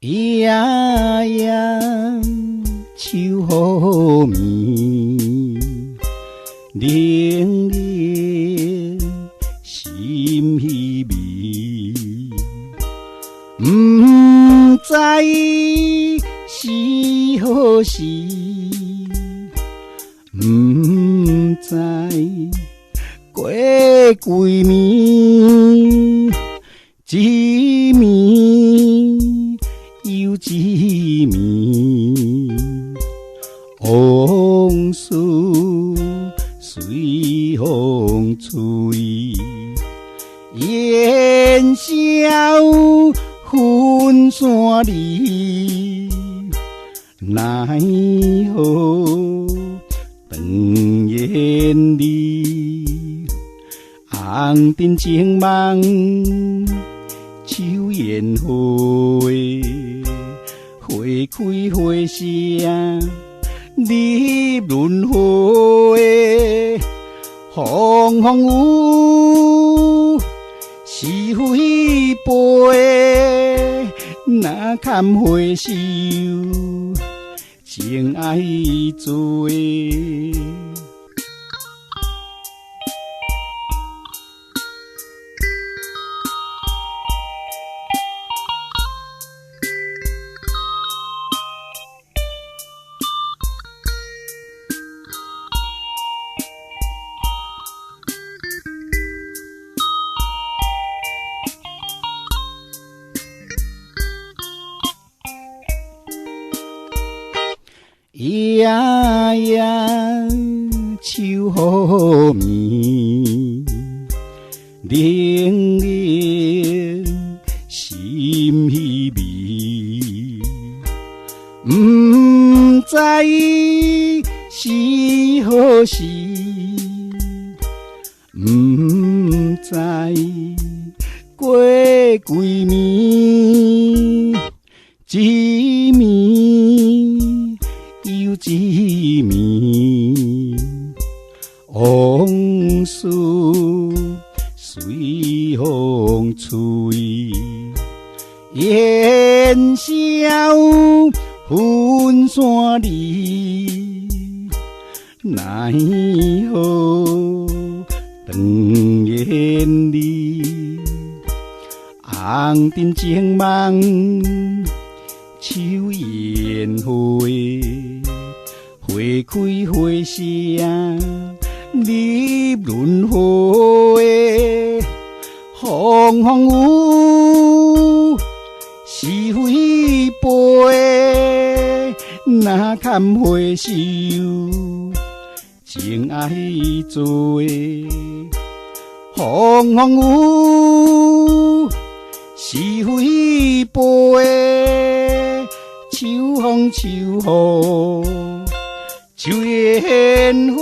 夜夜秋雨暝，冷冷心稀微，不知是何时，不知过几暝，一暝又一暝，往事随风吹，烟消云散离，奈何长夜里，红尘情梦秋烟花，花开花谢入轮回，风风雨是非背，哪堪回首情爱多。夜夜秋雨暝，冷冷心稀微，不知是何时，不知过几暝，一暝又一暝，往事随风吹，烟消云散离，奈何长夜里，红尘情梦秋烟花，花开花谢入轮回，风风雨是非背，哪堪回首情爱多。风风雨是非背，秋风秋雨秋烟花。